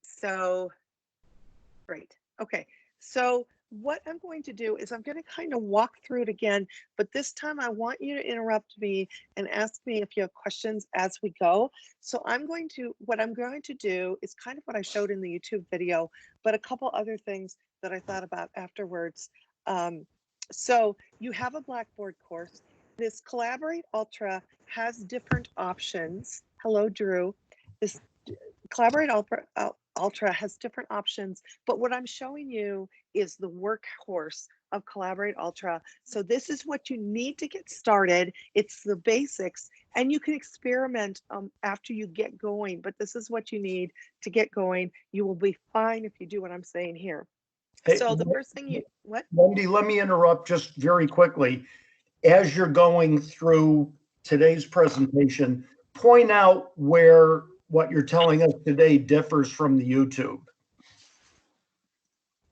So great. Okay. So what I'm going to do is I'm going to kind of walk through it again, but this time I want you to interrupt me and ask me if you have questions as we go. So what I'm going to do is kind of what I showed in the YouTube video, but a couple other things that I thought about afterwards. So you have a Blackboard course. This Collaborate Ultra has different options. Hello, Drew. This Collaborate Ultra has different options, but what I'm showing you is the workhorse of Collaborate Ultra. So this is what you need to get started. It's the basics, and you can experiment after you get going, but this is what you need to get going. You will be fine if you do what I'm saying here. Hey, So the first thing what? Wendy, let me interrupt just very quickly. As you're going through today's presentation, point out where what you're telling us today differs from the YouTube,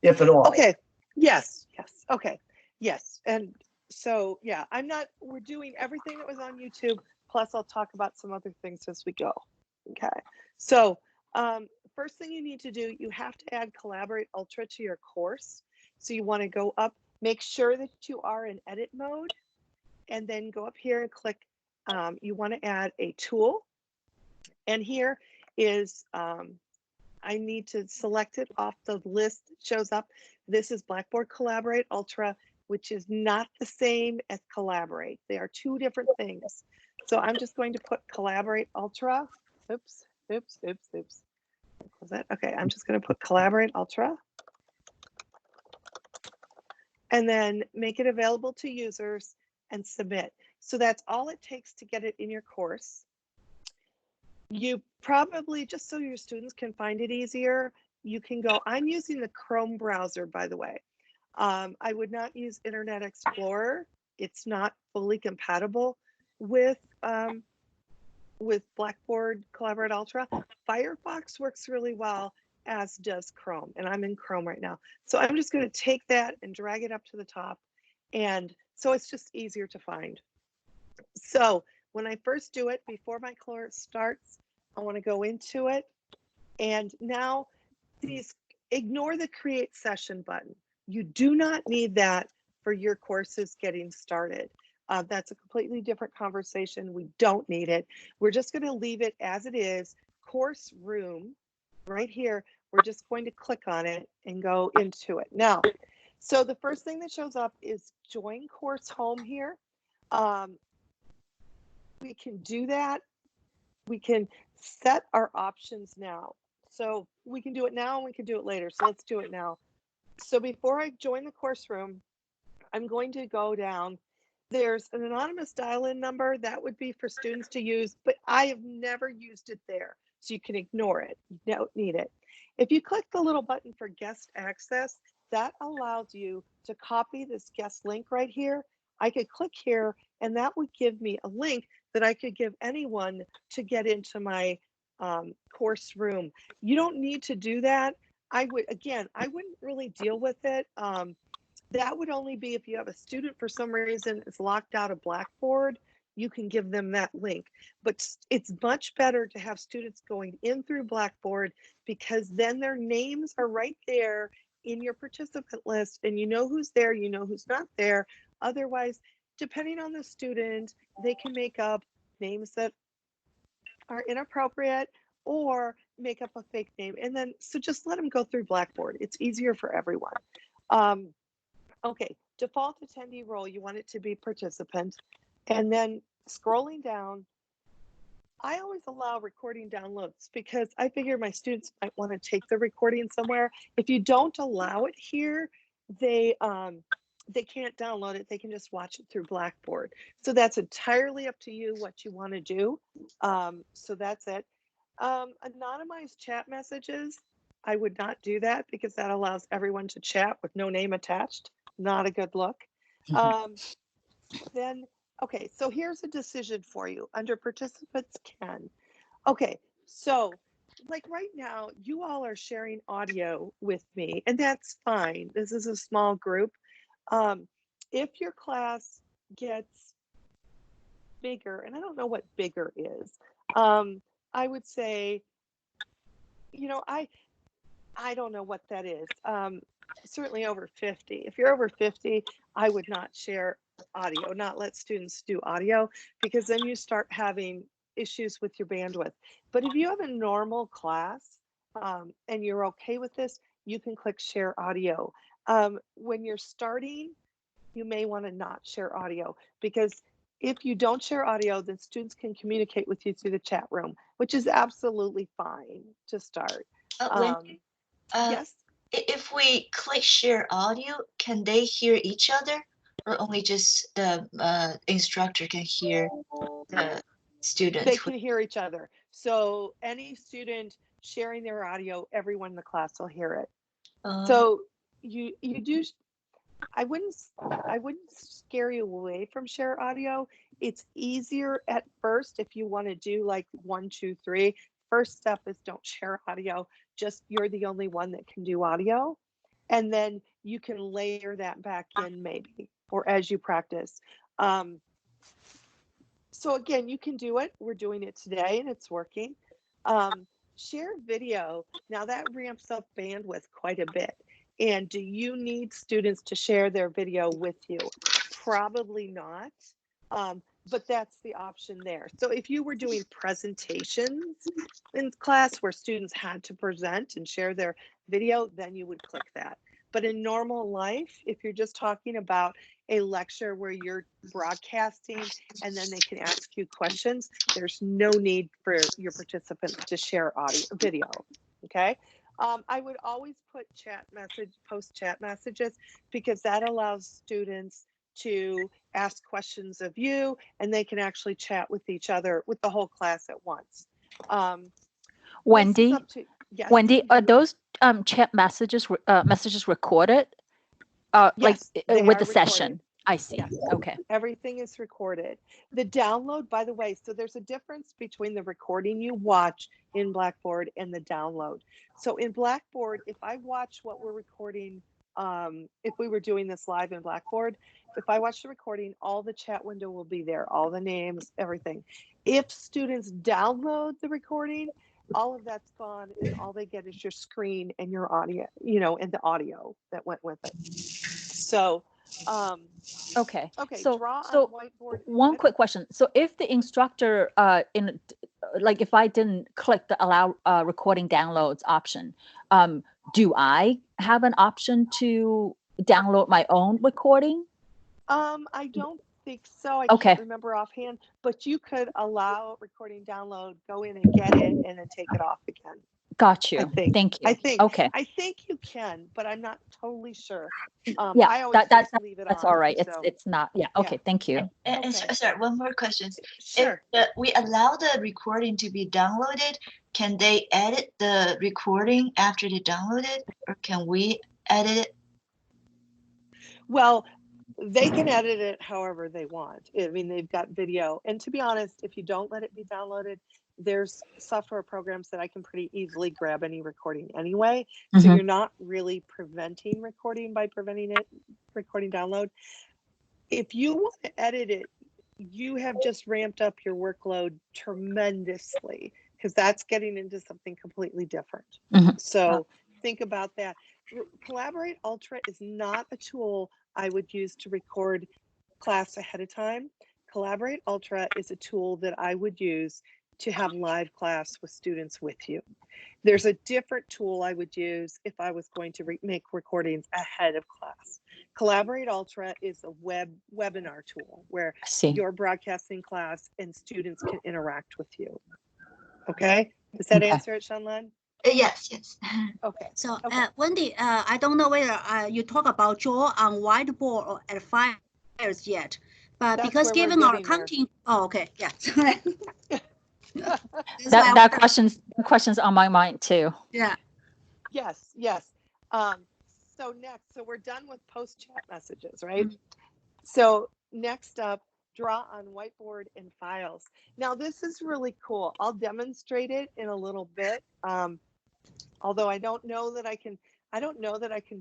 if at all. Okay. Yes. Okay. Yes. And so, yeah, we're doing everything that was on YouTube, plus I'll talk about some other things as we go. Okay. So, first thing you need to do, you have to add Collaborate Ultra to your course. So you want to go up, make sure that you are in edit mode, and then go up here and click, you want to add a tool. And here is, I need to select it off the list that shows up. This is Blackboard Collaborate Ultra, which is not the same as Collaborate. They are two different things. So I'm just going to put Collaborate Ultra. Oops. Was that? Okay, I'm just going to put Collaborate Ultra. And then make it available to users and submit. So that's all it takes to get it in your course. You probably, just so your students can find it easier, you can go, I'm using the Chrome browser, by the way. I would not use Internet Explorer. It's not fully compatible with Blackboard Collaborate Ultra. Firefox works really well, as does Chrome, and I'm in Chrome right now. So I'm just going to take that and drag it up to the top, and so it's just easier to find. So when I first do it, before my course starts, I want to go into it. And now ignore the create session button. You do not need that for your courses getting started. That's a completely different conversation. We don't need it. We're just going to leave it as it is. Course room right here. We're just going to click on it and go into it. Now, so the first thing that shows up is join course home here. We can do that. We can set our options now. So we can do it now and we can do it later. So let's do it now. So before I join the course room, I'm going to go down. There's an anonymous dial-in number that would be for students to use, but I have never used it there. So you can ignore it. You don't need it. If you click the little button for guest access, that allows you to copy this guest link right here. I could click here and that would give me a link that I could give anyone to get into my course room. You don't need to do that. I wouldn't really deal with it. That would only be if you have a student for some reason is locked out of Blackboard, you can give them that link. But it's much better to have students going in through Blackboard because then their names are right there in your participant list and you know who's there, you know who's not there. Otherwise, depending on the student, they can make up names that are inappropriate or make up a fake name. And then, so just let them go through Blackboard. It's easier for everyone. Okay, default attendee role, you want it to be participant. And then scrolling down, I always allow recording downloads because I figure my students might want to take the recording somewhere. If you don't allow it here, they can't download it. They can just watch it through Blackboard. So that's entirely up to you what you want to do. So that's it. Anonymized chat messages, I would not do that because that allows everyone to chat with no name attached. Not a good look. Then, okay, so here's a decision for you under participants can. Okay, so like right now, you all are sharing audio with me, and that's fine. This is a small group. If your class gets bigger, and I don't know what bigger is, I would say I don't know what that is. Certainly over 50. If you're over 50, I would not share audio, not let students do audio, because then you start having issues with your bandwidth. But if you have a normal class and you're okay with this, you can click share audio. When you're starting, you may want to not share audio, because if you don't share audio, then students can communicate with you through the chat room, which is absolutely fine to start. Yes. If we click share audio, can they hear each other, or only just the instructor can hear the student? They can hear each other. So any student sharing their audio, everyone in the class will hear it. So you do. I wouldn't scare you away from share audio. It's easier at first if you want to do like 1, 2, 3. First step is don't share audio. Just you're the only one that can do audio. And then you can layer that back in maybe, or as you practice. So again, you can do it. We're doing it today and it's working. Share video. Now that ramps up bandwidth quite a bit. And do you need students to share their video with you? Probably not. But that's the option there. So if you were doing presentations in class where students had to present and share their video, then you would click that. But in normal life, if you're just talking about a lecture where you're broadcasting and then they can ask you questions, there's no need for your participants to share video, okay? I would always put post chat messages, because that allows students to ask questions of you and they can actually chat with each other, with the whole class at once. Wendy, yes. Wendy, are those chat messages recorded? Yes, with the session? I see. Yes. Okay. Everything is recorded. The download, by the way, so there's a difference between the recording you watch in Blackboard and the download. So in Blackboard, if I watch what we're recording, if we were doing this live in Blackboard, if I watch the recording, all the chat window will be there, all the names, everything. If students download the recording, all of that's gone, and all they get is your screen and your audio, and the audio that went with it. So, okay. So draw on whiteboard. One quick question. So if the instructor, if I didn't click the allow recording downloads option, do I have an option to download my own recording? I don't think so. I Okay. can't remember offhand, but you could allow recording download, go in and get it, and then take it off again. Got you. I think. Thank you. I think. Okay. I think you can, but I'm not totally sure. Yeah, I always just leave it that's on, all right. so. It's not. Yeah. Okay. Thank you. And Okay. sorry, one more question. Sure. If we allow the recording to be downloaded, can they edit the recording after they download it, or can we edit it? Well, they can edit it however they want. I mean, they've got video. And to be honest, if you don't let it be downloaded, there's software programs that I can pretty easily grab any recording anyway. So you're not really preventing recording by recording download. If you want to edit it, you have just ramped up your workload tremendously, because that's getting into something completely different. So think about that. Collaborate Ultra is not a tool I would use to record class ahead of time. Collaborate Ultra is a tool that I would use to have live class with students with you. There's a different tool I would use if I was going to make recordings ahead of class. Collaborate Ultra is a webinar tool where you're broadcasting class and students can interact with you. Okay, does that answer it, Shanlan? Yes. Okay. So, Wendy, I don't know whether you talk about draw on whiteboard or at files yet, but That's because given our accounting, okay, yeah. that question's on my mind too. Yeah. Yes. So next, so we're done with post chat messages, right? So next up, draw on whiteboard and files. Now this is really cool. I'll demonstrate it in a little bit. Although I don't know that I can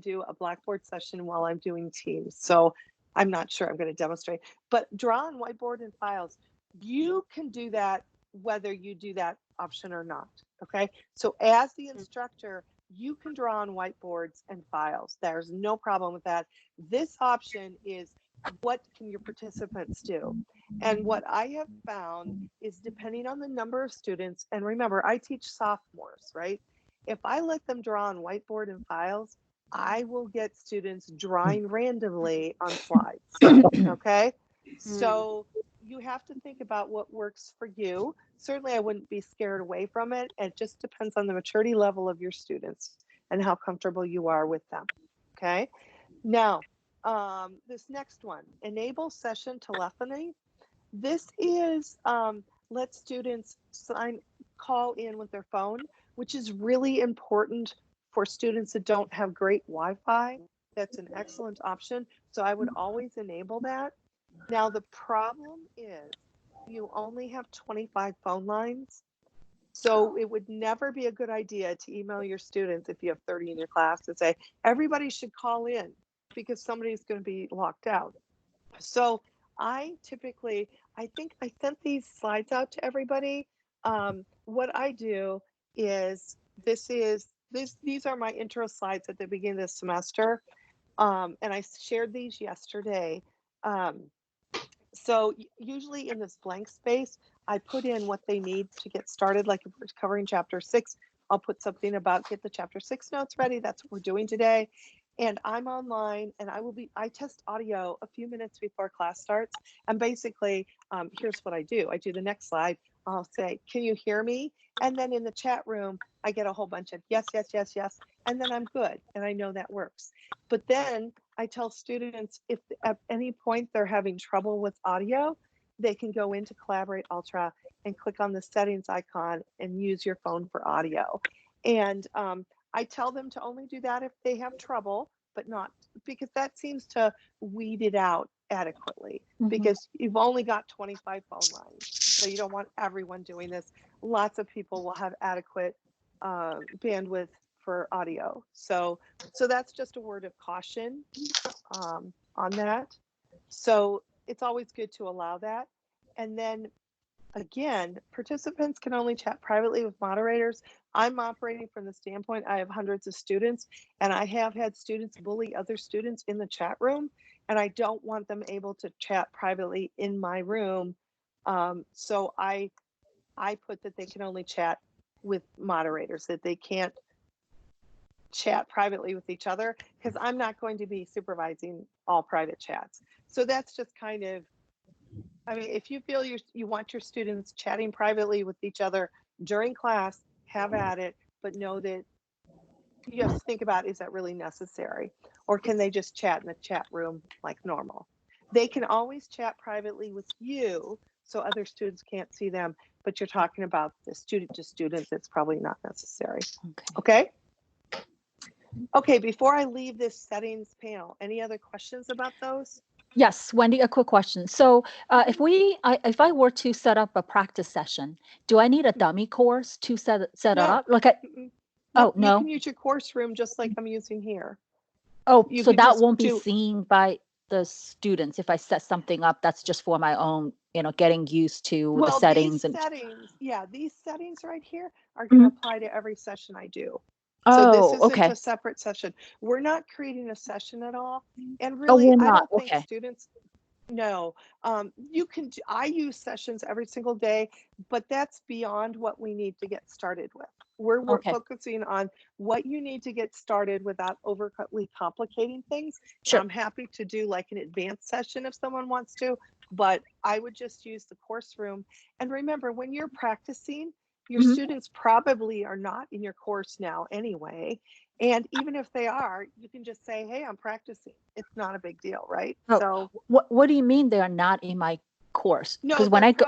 do a Blackboard session while I'm doing Teams. So I'm not sure I'm going to demonstrate, but draw on whiteboard and files. You can do that whether you do that option or not. Okay. So as the instructor, you can draw on whiteboards and files. There's no problem with that. This option is what can your participants do? And what I have found is depending on the number of students, and remember, I teach sophomores, right? If I let them draw on whiteboard and files, I will get students drawing randomly on slides. Okay. So you have to think about what works for you. Certainly, I wouldn't be scared away from it. It just depends on the maturity level of your students and how comfortable you are with them. Okay. Now, this next one, enable session telephony. This is let students call in with their phone, which is really important for students that don't have great Wi-Fi. That's an excellent option. So I would always enable that. Now, the problem is you only have 25 phone lines. So it would never be a good idea to email your students if you have 30 in your class and say, everybody should call in because somebody's going to be locked out. So I typically, I think I sent these slides out to everybody. What I do is these are my intro slides at the beginning of the semester. And I shared these yesterday. So usually in this blank space, I put in what they need to get started. Like if we're covering chapter 6, I'll put something about get the chapter 6 notes ready. That's what we're doing today. And I'm online and I test audio a few minutes before class starts. And basically, here's what I do. I do the next slide. I'll say, can you hear me? And then in the chat room, I get a whole bunch of yes, yes, yes, yes. And then I'm good. And I know that works. But then I tell students if at any point they're having trouble with audio, they can go into Collaborate Ultra and click on the settings icon and use your phone for audio. And I tell them to only do that if they have trouble, but not because that seems to weed it out adequately because you've only got 25 phone lines. So you don't want everyone doing this. Lots of people will have adequate bandwidth for audio. So that's just a word of caution on that. So it's always good to allow that. And then again, participants can only chat privately with moderators. I'm operating from the standpoint, I have hundreds of students and I have had students bully other students in the chat room and I don't want them able to chat privately in my room. So I put that they can only chat with moderators, that they can't chat privately with each other because I'm not going to be supervising all private chats. So that's just kind of, I mean, if you feel you want your students chatting privately with each other during class, have at it, but know that you have to think about, is that really necessary? Or can they just chat in the chat room like normal? They can always chat privately with you so other students can't see them, but you're talking about the student to student, it's probably not necessary. Okay? Okay, before I leave this settings panel, any other questions about those? Yes, Wendy, a quick question. So if I were to set up a practice session, do I need a dummy course to set it up? Like no. No. You can use your course room just like I'm using here. Oh, You so could that just won't be seen by the students if I set something up that's just for my own, getting used to the settings. These settings right here are going to apply to every session I do. So this isn't a separate session. We're not creating a session at all. And really, I don't think students, no, you can, I use sessions every single day, but that's beyond what we need to get started with. We're focusing on what you need to get started without overly complicating things. Sure. I'm happy to do like an advanced session if someone wants to, but I would just use the course room. And remember, when you're practicing, your students probably are not in your course now anyway. And even if they are, you can just say, hey, I'm practicing. It's not a big deal, right? Oh, so what do you mean they are not in my course? No, because when I go,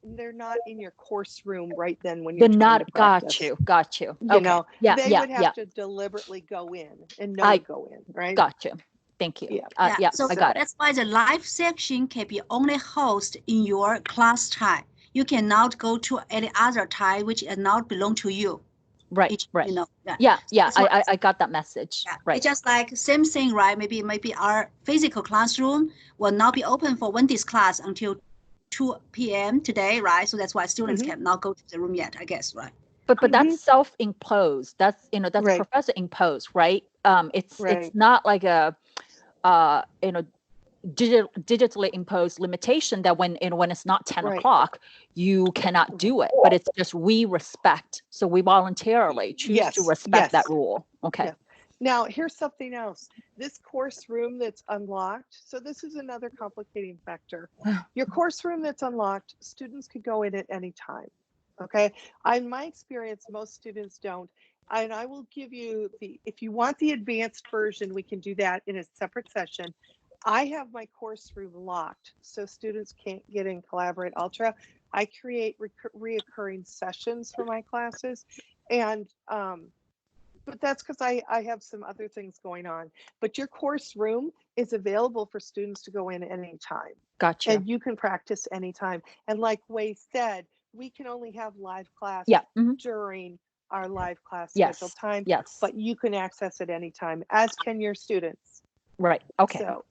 they're not in your course room right then when you're they're trying not. to practice. Got you. You know, they would have yeah. to deliberately go in and know to go in, right? Got you. Thank you. So I got it. That's why the live section can be only hosted in your class time. You cannot go to any other time which does not belong to you. Right. You know. I got that message. Yeah. Right. It's just like same thing, right? Maybe our physical classroom will not be open for Wendy's class until 2 p.m. today, right? So that's why students Mhm. cannot go to the room yet, I guess, right? But Mhm. that's self-imposed. That's that's Right. professor imposed, right? It's Right. not like a digitally imposed limitation that when when it's not 10 Right. o'clock, you cannot do it. But it's just we respect. So we voluntarily choose to Yes. respect that Yes. rule. Okay. Yes. Now, here's something else. This course room that's unlocked, so this is another complicating factor. Your course room that's unlocked, students could go in at any time. Okay. In my experience, most students don't. And I will give you if you want the advanced version, we can do that in a separate session. I have my course room locked, so students can't get in Collaborate Ultra. I create reoccurring sessions for my classes. And, but that's because I have some other things going on. But your course room is available for students to go in anytime. Gotcha. And you can practice anytime. And like Wei said, we can only have live class Yeah. during our live class Yes. scheduled time, Yes. but you can access it anytime, as can your students. Right. Okay. So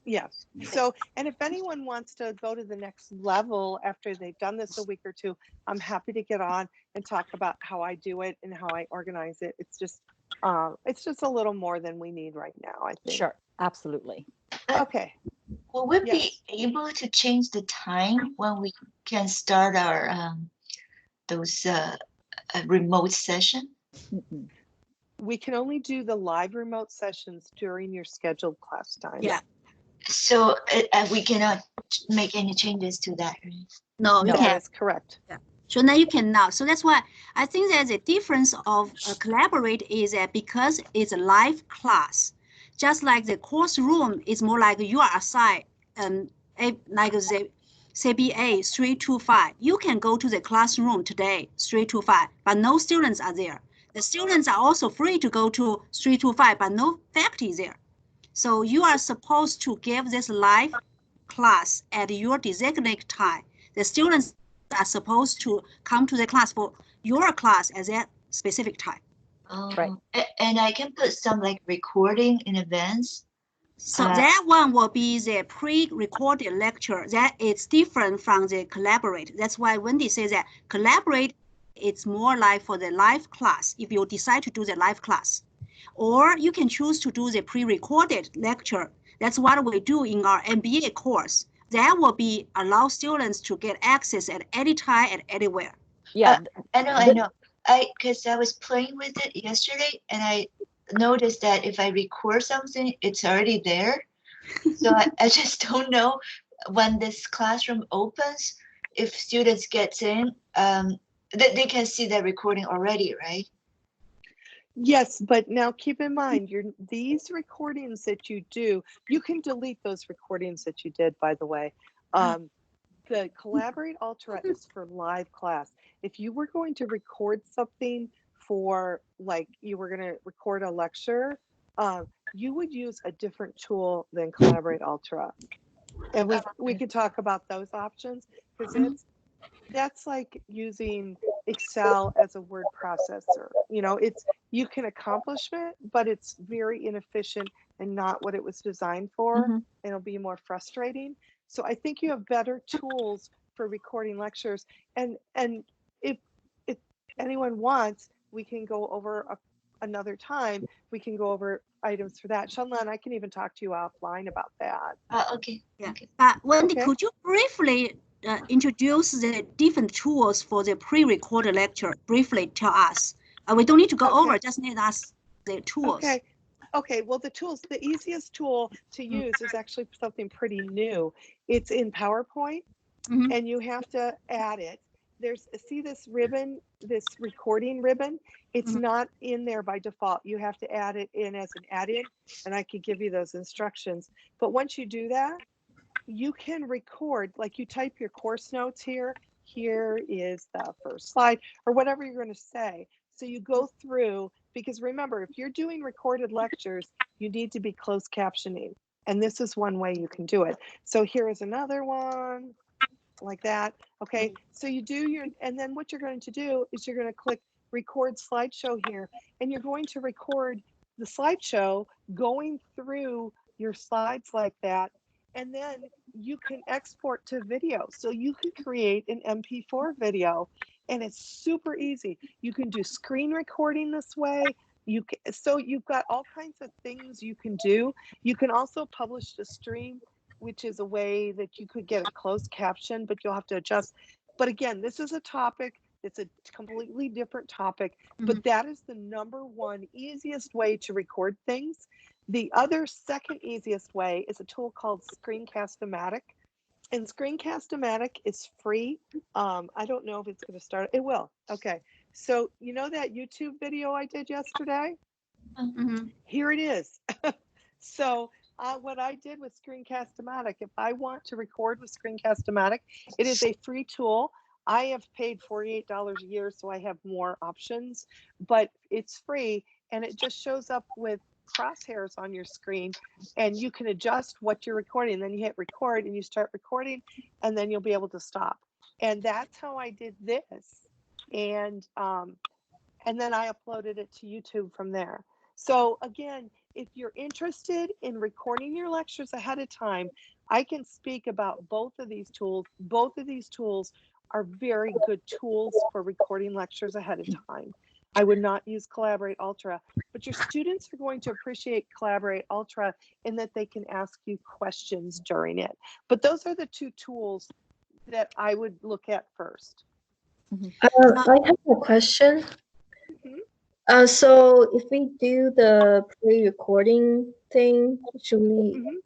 yes. So, and if anyone wants to go to the next level after they've done this a week or two, I'm happy to get on and talk about how I do it and how I organize it. It's just a little more than we need right now, I think. Sure. Absolutely. Okay. Will we Yes. be able to change the time when we can start our those remote session? Mm-mm. We can only do the live remote sessions during your scheduled class time. Yeah. So we cannot make any changes to that, right? No, you No. That can't. is correct. So now you cannot. So that's why I think that the difference of Collaborate is that because it's a live class, just like the course room is more like you are assigned like the CBA 325. You can go to the classroom today, 325, but no students are there. The students are also free to go to 325, but no faculty there. So you are supposed to give this live class at your designated time. The students are supposed to come to the class for your class at that specific time. Right. And I can put some like recording in advance. So that one will be the pre-recorded lecture. That is different from the Collaborate. That's why Wendy says that Collaborate, it's more like for the live class, if you decide to do the live class. Or you can choose to do the pre-recorded lecture. That's what we do in our MBA course. That will be allow students to get access at any time and anywhere. Yeah. I know. Because I was playing with it yesterday, and I noticed that if I record something, it's already there. So I just don't know when this classroom opens, if students get in, they can see that recording already, right? Yes, but now keep in mind, these recordings that you do, you can delete those recordings that you did, by the way. The Collaborate Ultra is for live class. If you were going to record something for, like, you were going to record a lecture, you would use a different tool than Collaborate Ultra. And we could talk about those options, because that's like using Excel as a word processor. You know, you can accomplish it, but it's very inefficient and not what it was designed for. Mhm. It'll be more frustrating. So I think you have better tools for recording lectures. And if anyone wants, we can go over another time. We can go over items for that. Shanlan, I can even talk to you offline about that. Okay. Yeah. Okay. Wendy, Okay. could you briefly introduce the different tools for the pre-recorded lecture? Briefly tell us. We don't need to go over, just need us the tools. Okay, well, the easiest tool to use is actually something pretty new. It's in PowerPoint, and you have to add it. See this ribbon, this recording ribbon? It's not in there by default. You have to add it in as an add-in, and I could give you those instructions. But once you do that, you can record, like you type your course notes here. Here is the first slide, or whatever you're going to say. So you go through, because remember, if you're doing recorded lectures, you need to be closed captioning. And this is one way you can do it. So here is another one like that. Okay, so you do and then what you're going to do is you're going to click record slideshow here, and you're going to record the slideshow going through your slides like that. and then you can export to video. So you can create an MP4 video, and it's super easy. You can do screen recording this way. So you've got all kinds of things you can do. You can also publish to stream, which is a way that you could get a closed caption, but you'll have to adjust. But again, this is a topic. It's a completely different topic, but that is the #1 easiest way to record things. The other second easiest way is a tool called Screencast-O-Matic. And Screencast-O-Matic is free. I don't know if it's going to start. It will. Okay. So you know that YouTube video I did yesterday? Here it is. So what I did with Screencast-O-Matic, if I want to record with Screencast-O-Matic, it is a free tool. I have paid $48 a year, so I have more options, but it's free, and it just shows up with crosshairs on your screen, and you can adjust what you're recording. Then you hit record and you start recording, and then you'll be able to stop. And that's how I did this. And then I uploaded it to YouTube from there. So again, if you're interested in recording your lectures ahead of time, I can speak about both of these tools. Both of these tools are very good tools for recording lectures ahead of time. I would not use Collaborate Ultra, but your students are going to appreciate Collaborate Ultra in that they can ask you questions during it. But those are the two tools that I would look at first. I have a question. So if we do the pre-recording thing, should we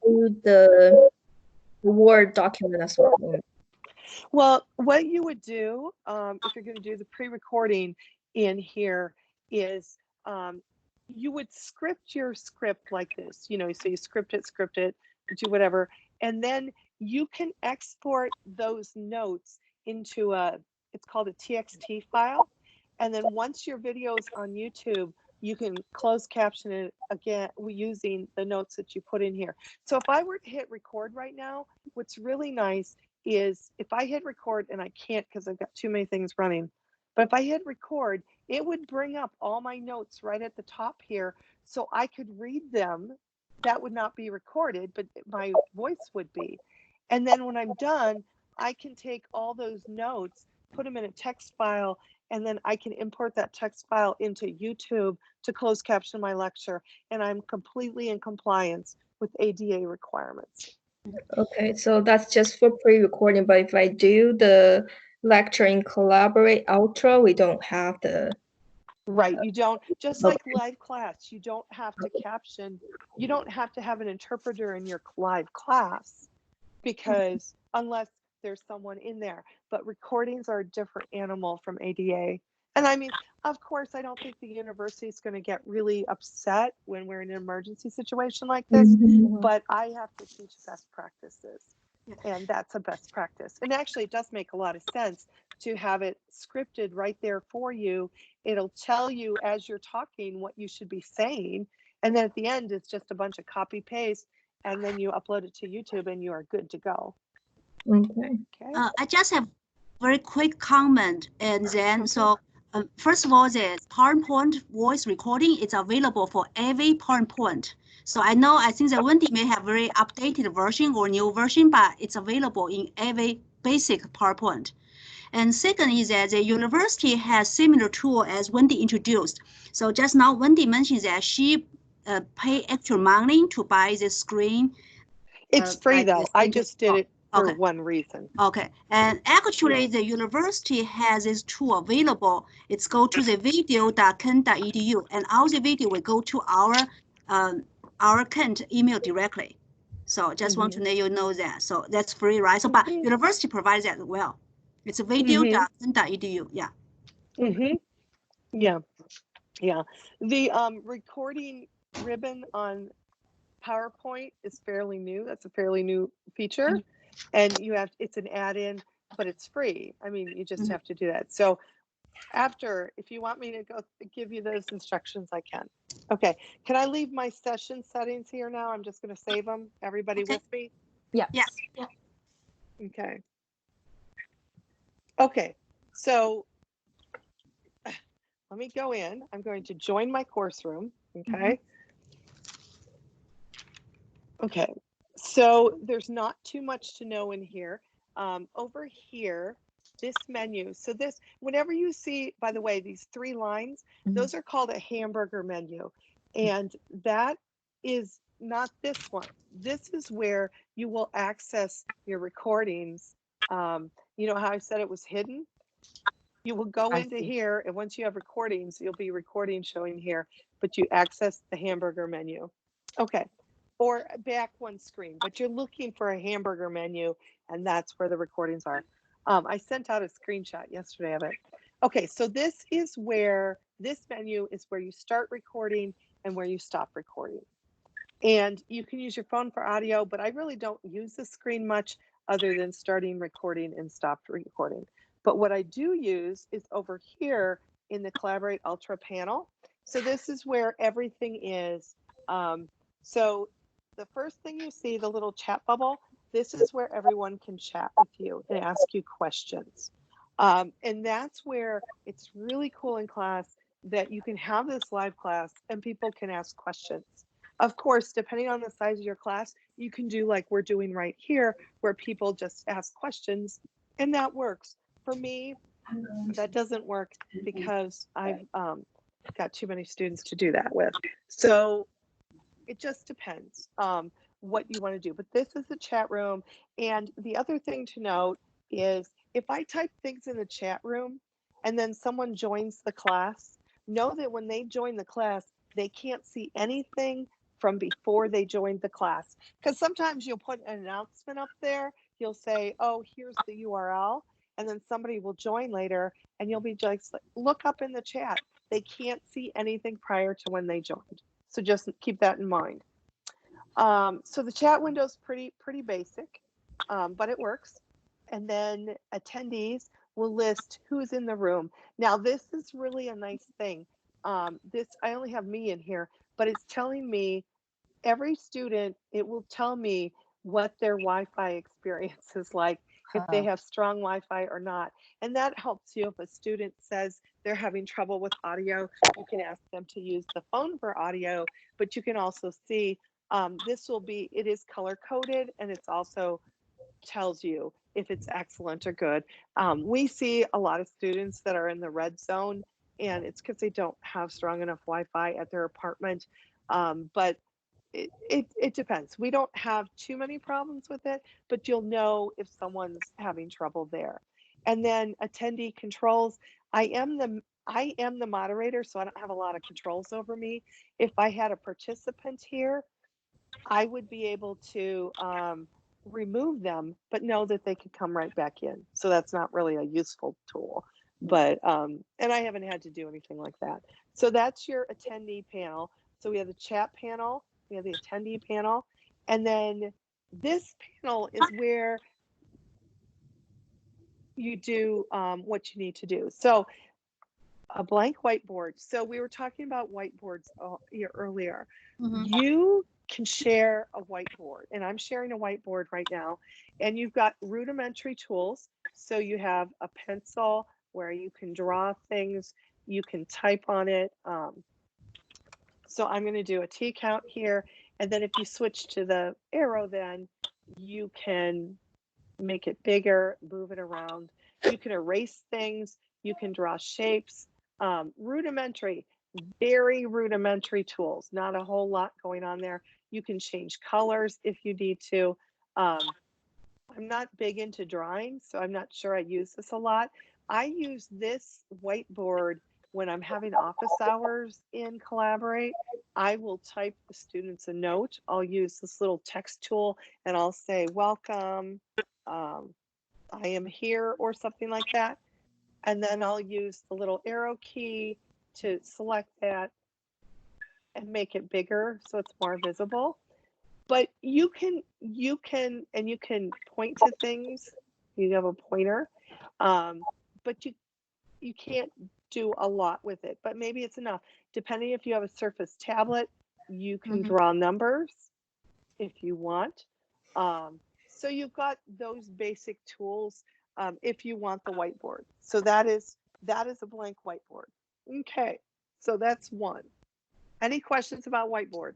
do the Word document as well? Well, what you would do if you're going to do the pre-recording in here is you would script your script like this, you know, so you script it, do whatever, and then you can export those notes into it's called a TXT file. And then once your video is on YouTube, you can close caption it again using the notes that you put in here. So if I were to hit record right now, what's really nice is if I hit record, and I can't because I've got too many things running, but if I hit record, it would bring up all my notes right at the top here, so I could read them. That would not be recorded, but my voice would be. And then when I'm done, I can take all those notes, put them in a text file, and then I can import that text file into YouTube to close caption my lecture, and I'm completely in compliance with ADA requirements. Okay, so that's just for pre-recording, but if I do the lecture in Collaborate Ultra, we don't have the... Right, you don't, just like live class, you don't have to caption, you don't have to have an interpreter in your live class, because unless there's someone in there, but recordings are a different animal from ADA. And I mean, of course, I don't think the university is going to get really upset when we're in an emergency situation like this, but I have to teach best practices, and that's a best practice. And actually, it does make a lot of sense to have it scripted right there for you. It'll tell you as you're talking what you should be saying, and then at the end, it's just a bunch of copy paste, and then you upload it to YouTube, and you are good to go. Okay. I just have very quick comment, and then so first of all, the PowerPoint voice recording is available for every PowerPoint. So I think that Wendy may have very updated version or new version, but it's available in every basic PowerPoint. And second is that the university has similar tool as Wendy introduced. So just now Wendy mentioned that she pay extra money to buy the screen. It's free though. I just did it for one reason. Okay, and actually the university has this tool available. It's go to the video.ken.edu, and all the video will go to our Kent email directly. So just want to let you know that. So that's free, right? So but university provides that as well. It's video.ken.edu. Yeah. Yeah. The recording ribbon on PowerPoint is fairly new. That's a fairly new feature. And it's an add-in, but it's free. I mean, you just have to do that. So after, if you want me to go give you those instructions, I can. Okay, can I leave my session settings here now? I'm just going to save them. Everybody with me? Yeah. Okay. Okay, so let me go in. I'm going to join my course room. Okay. Okay, So there's not too much to know in here. Over here, this menu. So this, whenever you see, by the way, these 3 lines, those are called a hamburger menu. And that is not this one. This is where you will access your recordings. You know how I said it was hidden? You will go into here, and once you have recordings, you'll be recording showing here, but you access the hamburger menu. Okay. Or back one screen, but you're looking for a hamburger menu, and that's where the recordings are. I sent out a screenshot yesterday of it. Okay, so this menu is where you start recording and where you stop recording. And you can use your phone for audio, but I really don't use the screen much other than starting recording and stopped recording. But what I do use is over here in the Collaborate Ultra panel. So this is where everything is. So the first thing you see, the little chat bubble, this is where everyone can chat with you and ask you questions. And that's where it's really cool in class that you can have this live class and people can ask questions. Of course, depending on the size of your class, you can do like we're doing right here, where people just ask questions, and that works. For me, that doesn't work because I've got too many students to do that with. So it just depends what you want to do. But this is the chat room. And the other thing to note is if I type things in the chat room and then someone joins the class, know that when they join the class, they can't see anything from before they joined the class. Because sometimes you'll put an announcement up there. You'll say, oh, here's the URL. And then somebody will join later and you'll be just like, look up in the chat. They can't see anything prior to when they joined. So just keep that in mind. So the chat window is pretty basic, but it works. And then attendees will list who's in the room. Now, this is really a nice thing. I only have me in here, but it's telling me every student, it will tell me what their Wi-Fi experience is like, if they have strong Wi-Fi or not. And that helps you if a student says they're having trouble with audio, you can ask them to use the phone for audio, but you can also see it is color coded, and it's also tells you if it's excellent or good. We see a lot of students that are in the red zone, and it's because they don't have strong enough Wi-Fi at their apartment. But it depends. We don't have too many problems with it, but you'll know if someone's having trouble there. And then attendee controls. I am the moderator, so I don't have a lot of controls over me. If I had a participant here, I would be able to remove them, but know that they could come right back in. So that's not really a useful tool. But and I haven't had to do anything like that. So that's your attendee panel. So we have the chat panel, we have the attendee panel, and then this panel is where you do what you need to do. So a blank whiteboard. So we were talking about whiteboards earlier. You can share a whiteboard, and I'm sharing a whiteboard right now, and you've got rudimentary tools. So you have a pencil where you can draw things, you can type on it. So I'm going to do a T count here, and then if you switch to the arrow, then you can make it bigger, move it around. You can erase things, you can draw shapes. Rudimentary, very rudimentary tools, not a whole lot going on there. You can change colors if you need to. I'm not big into drawing, so I'm not sure I use this a lot. I use this whiteboard when I'm having office hours in Collaborate. I will type the students a note. I'll use this little text tool and I'll say, welcome, I am here, or something like that. And then I'll use the little arrow key to select that and make it bigger so it's more visible. But you can point to things. You have a pointer, but you can't do a lot with it. But maybe it's enough. Depending if you have a Surface tablet, you can draw numbers if you want. So you've got those basic tools if you want the whiteboard. So that is a blank whiteboard. Okay, so that's one. Any questions about whiteboard?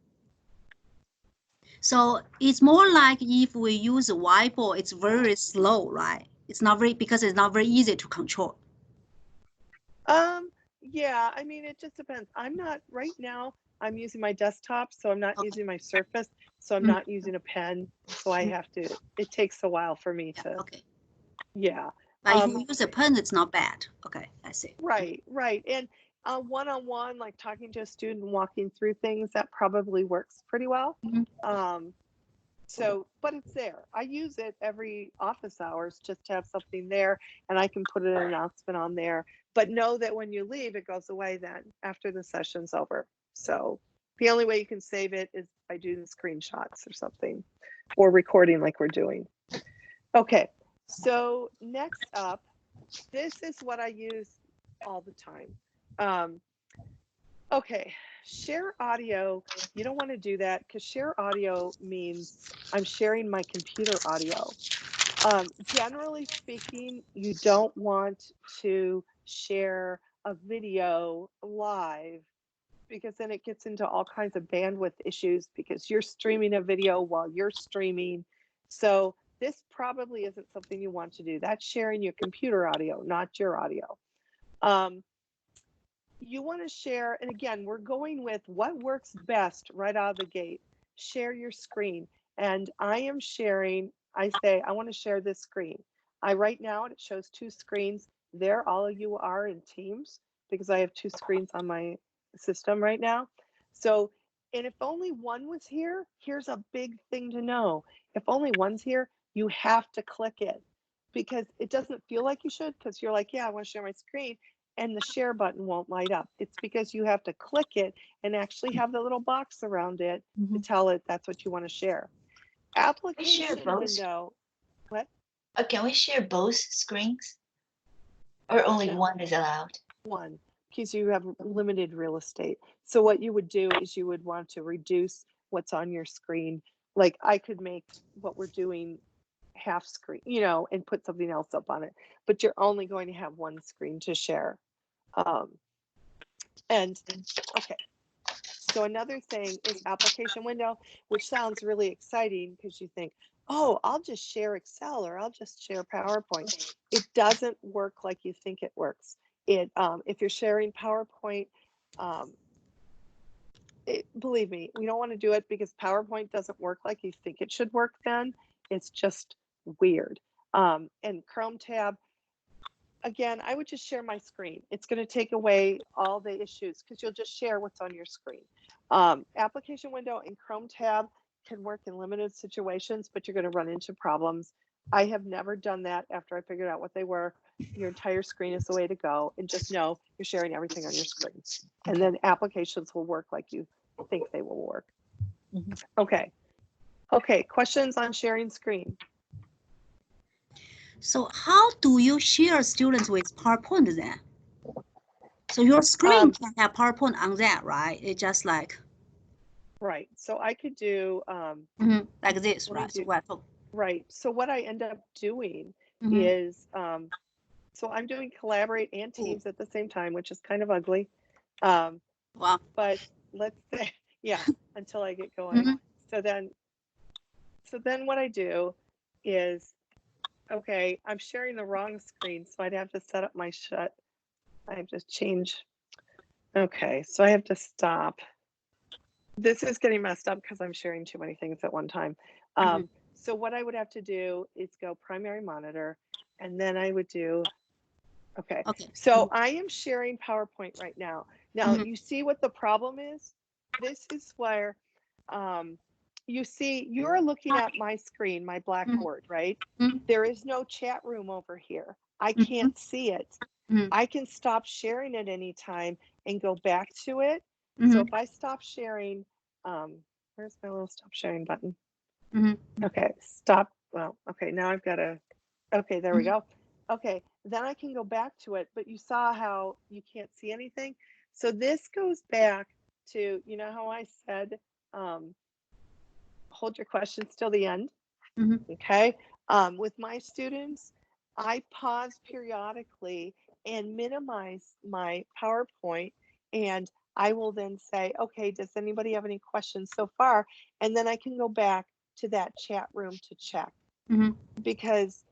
So it's more like if we use a whiteboard, it's very slow, right? It's not very, because it's not very easy to control. Yeah, I mean, it just depends. I'm not right now. I'm using my desktop, so I'm not Okay. using my Surface, so I'm Mm. not using a pen. So I have to. It takes a while for me Yeah, to. okay. Yeah. But if you use a pen, it's not bad. Okay, I see. Right, right. And one-on-one, like talking to a student, walking through things, that probably works pretty well. Mhm. So, but it's there. I use it every office hours just to have something there, and I can put an announcement on there. But know that when you leave, it goes away then after the session's over. So the only way you can save it is by doing screenshots or something, or recording like we're doing. Okay, so next up, this is what I use all the time. Okay, share audio. You don't want to do that because share audio means I'm sharing my computer audio. Generally speaking, you don't want to share a video live because then it gets into all kinds of bandwidth issues because you're streaming a video while you're streaming. So this probably isn't something you want to do. That's sharing your computer audio, not your audio. You want to share, and again, we're going with what works best right out of the gate. Share your screen. And I am sharing, I say, I want to share this screen. Right now, it shows 2 screens. There, all of you are in Teams because I have 2 screens on my system right now. So, and if only one was here, here's a big thing to know. If only one's here, you have to click it because it doesn't feel like you should because you're like, yeah, I want to share my screen. And the share button won't light up. It's because you have to click it and actually have the little box around it to tell it that's what you want to share. Application window. What? Can we share both screens? Or only No. one is allowed? One, because you have limited real estate. So what you would do is you would want to reduce what's on your screen. Like I could make what we're doing half screen, and put something else up on it, but you're only going to have one screen to share. And okay, so another thing is application window, which sounds really exciting because you think, oh, I'll just share Excel or I'll just share PowerPoint. It doesn't work like you think it works. If you're sharing PowerPoint, believe me, we don't want to do it because PowerPoint doesn't work like you think it should work then. It's just weird. And Chrome tab, again, I would just share my screen. It's going to take away all the issues because you'll just share what's on your screen. Application window and Chrome tab can work in limited situations, but you're going to run into problems. I have never done that after I figured out what they were. Your entire screen is the way to go, and just know you're sharing everything on your screen. And then applications will work like you think they will work. Okay. Okay, questions on sharing screen? So how do you share students with PowerPoint then? So your screen can have PowerPoint on that, right? It's just like. Right. So I could do like this, right? Right. So what I end up doing is, so I'm doing Collaborate and Teams at the same time, which is kind of ugly. Wow. But let's say, yeah, until I get going. So then what I do is, okay, I'm sharing the wrong screen, so I'd have to set up my shut. I have to change. Okay, so I have to stop. This is getting messed up because I'm sharing too many things at one time. So what I would have to do is go primary monitor, and then I would do, okay. So I am sharing PowerPoint right now. Now you see what the problem is? This is where you see you're looking at my screen, my Blackboard, right? There is no chat room over here. I can't see it. I can stop sharing at any time and go back to it. So if I stop sharing, where's my little stop sharing button? Okay, stop. Well, okay, now I've got to, okay, there we go. Okay, then I can go back to it, but you saw how you can't see anything. So this goes back to, you know how I said, hold your questions till the end. Okay, with my students, I pause periodically and minimize my PowerPoint, and I will then say, okay, does anybody have any questions so far? And then I can go back to that chat room to check. Because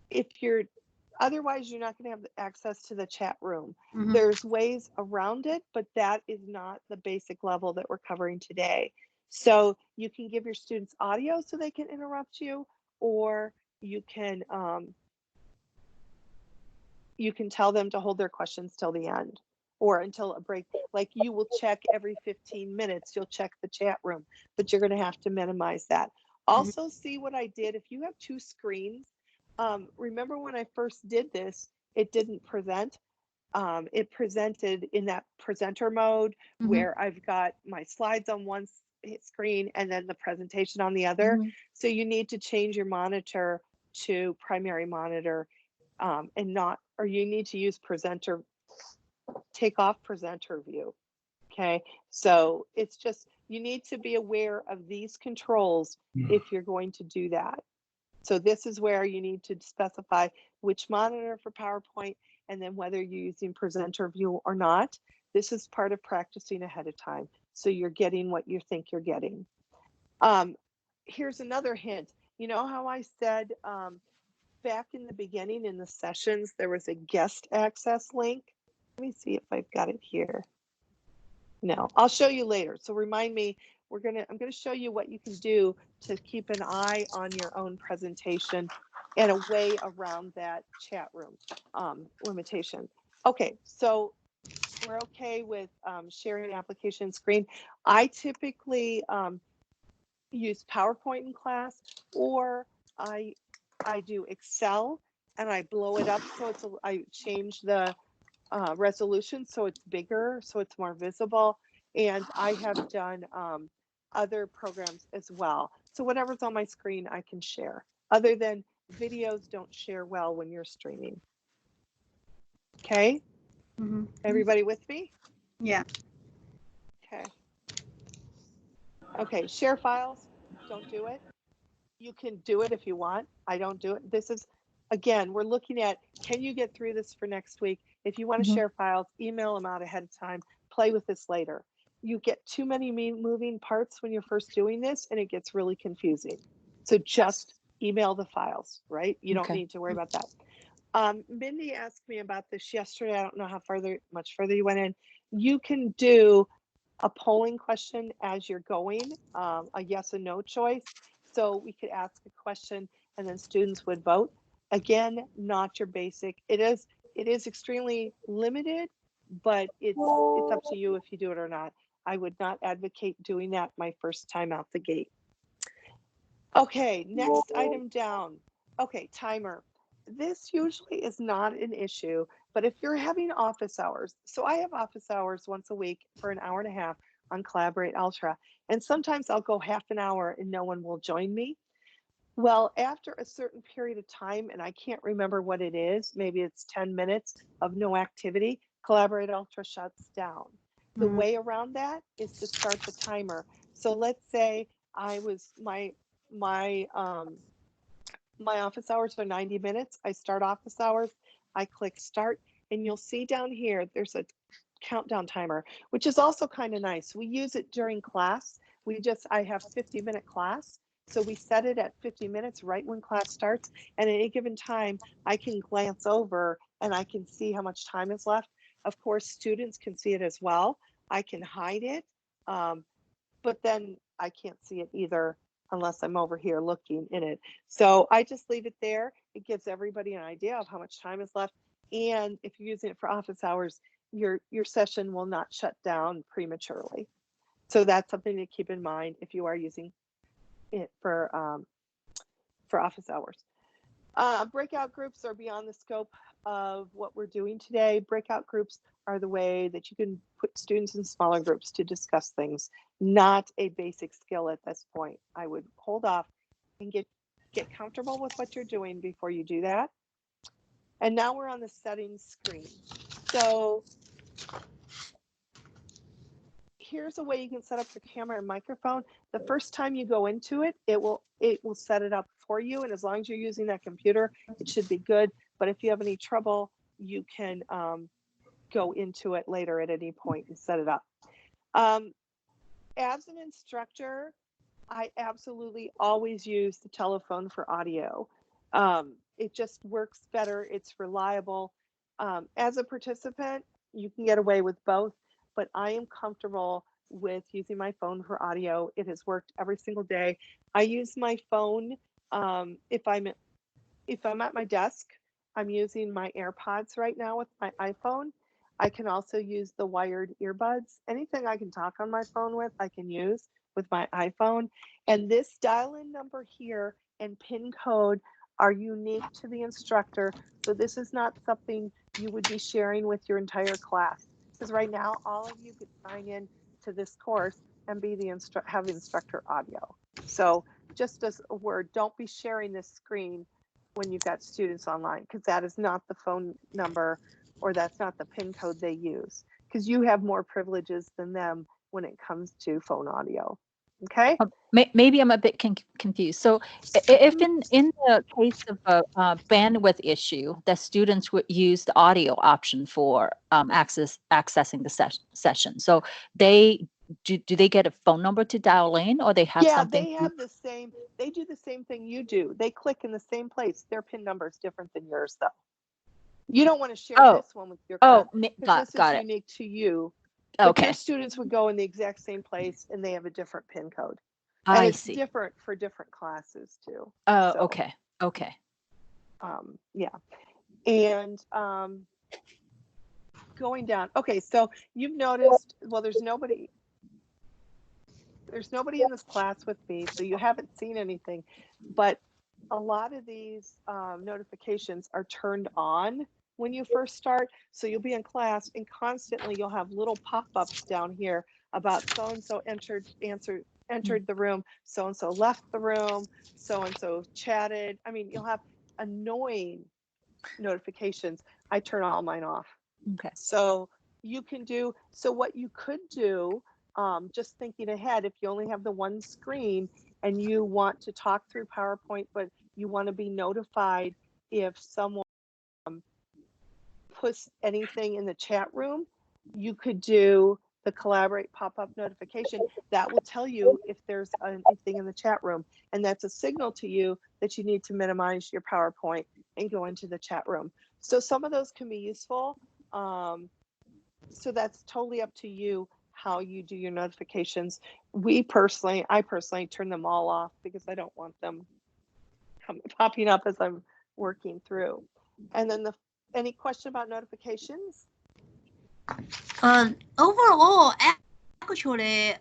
if you're, otherwise you're not going to have access to the chat room. There's ways around it, but that is not the basic level that we're covering today. So you can give your students audio so they can interrupt you, or you can tell them to hold their questions till the end or until a break. Like you will check every 15 minutes, you'll check the chat room, but you're going to have to minimize that. Also, see what I did. If you have two screens, remember when I first did this, it didn't present. It presented in that presenter mode where I've got my slides on one screen and then the presentation on the other. So you need to change your monitor to primary monitor and not, or you need to use presenter, take off presenter view. Okay, so it's just, you need to be aware of these controls if you're going to do that. So this is where you need to specify which monitor for PowerPoint and then whether you're using presenter view or not. This is part of practicing ahead of time, so you're getting what you think you're getting. Here's another hint. You know how I said back in the beginning in the sessions, there was a guest access link? Let me see if I've got it here. No, I'll show you later. So remind me, I'm gonna show you what you can do to keep an eye on your own presentation and a way around that chat room limitation. Okay, so we're okay with sharing application screen. I typically use PowerPoint in class, or I do Excel and I blow it up so I change the resolution so it's bigger, so it's more visible. And I have done other programs as well. So whatever's on my screen, I can share. Other than videos don't share well when you're streaming. Okay? Everybody with me? Yeah. Okay. Okay, share files, don't do it. You can do it if you want. I don't do it. This is, again, we're looking at, can you get through this for next week? If you want to share files, email them out ahead of time, play with this later. You get too many moving parts when you're first doing this and it gets really confusing. So just email the files, right? You don't need to worry about that. Mindy asked me about this yesterday. I don't know how much further you went in. You can do a polling question as you're going, a yes and no choice. So we could ask a question and then students would vote. Again, not your basic. It is extremely limited, but it's up to you if you do it or not. I would not advocate doing that my first time out the gate. Okay, next item down. Okay, timer. This usually is not an issue, but if you're having office hours, so I have office hours once a week for an hour and a half on Collaborate Ultra, and sometimes I'll go half an hour and no one will join me. Well, after a certain period of time, and I can't remember what it is, maybe it's 10 minutes of no activity, Collaborate Ultra shuts down. The way around that is to start the timer. So let's say my office hours are 90 minutes. I start office hours, I click start, and you'll see down here, there's a countdown timer, which is also kind of nice. We use it during class. I have 50-minute class. So we set it at 50 minutes right when class starts. And at any given time, I can glance over and I can see how much time is left. Of course, students can see it as well. I can hide it, but then I can't see it either unless I'm over here looking in it. So I just leave it there. It gives everybody an idea of how much time is left. And if you're using it for office hours, your session will not shut down prematurely. So that's something to keep in mind if you are using it for office hours. Breakout groups are beyond the scope of what we're doing today. Breakout groups are the way that you can put students in smaller groups to discuss things, not a basic skill at this point. I would hold off and get comfortable with what you're doing before you do that. And now we're on the settings screen. So here's a way you can set up your camera and microphone. The first time you go into it, it will set it up for you. And as long as you're using that computer, it should be good. But if you have any trouble, you can go into it later at any point and set it up. As an instructor, I absolutely always use the telephone for audio. It just works better. It's reliable. As a participant, you can get away with both, but I am comfortable with using my phone for audio. It has worked every single day. I use my phone if I'm at my desk. I'm using my AirPods right now with my iPhone. I can also use the wired earbuds. Anything I can talk on my phone with, I can use with my iPhone. And this dial-in number here and PIN code are unique to the instructor. So this is not something you would be sharing with your entire class. Because right now, all of you could sign in to this course and be the have instructor audio. So just as a word, don't be sharing this screen when you've got students online, because that is not the phone number or that's not the PIN code they use, because you have more privileges than them when it comes to phone audio. Okay. Maybe I'm a bit confused. So if in the case of a bandwidth issue, the students would use the audio option for accessing the session. So they do they get a phone number to dial in, or they have something? They have the same. They do the same thing you do. They click in the same place. Their PIN number is different than yours, though. You don't want to share this one with your class, because this is unique to you. But your students would go in the exact same place and they have a different PIN code. And it's different for different classes too. Oh, so, okay. Yeah. And going down. Okay, so you've noticed, well, there's nobody in this class with me, so you haven't seen anything. But a lot of these notifications are turned on when you first start. So you'll be in class and constantly you'll have little pop-ups down here about so-and-so entered the room, so-and-so left the room, so-and-so chatted. I mean, you'll have annoying notifications. I turn all mine off. Okay. So you can do, so what you could do, just thinking ahead, if you only have the one screen and you want to talk through PowerPoint, but you want to be notified if someone puts anything in the chat room, you could do the collaborate pop-up notification. That will tell you if there's anything in the chat room, and that's a signal to you that you need to minimize your PowerPoint and go into the chat room. So some of those can be useful. So that's totally up to you how you do your notifications. I personally turn them all off because I don't want them popping up as I'm working through. And then any question about notifications? Overall, actually,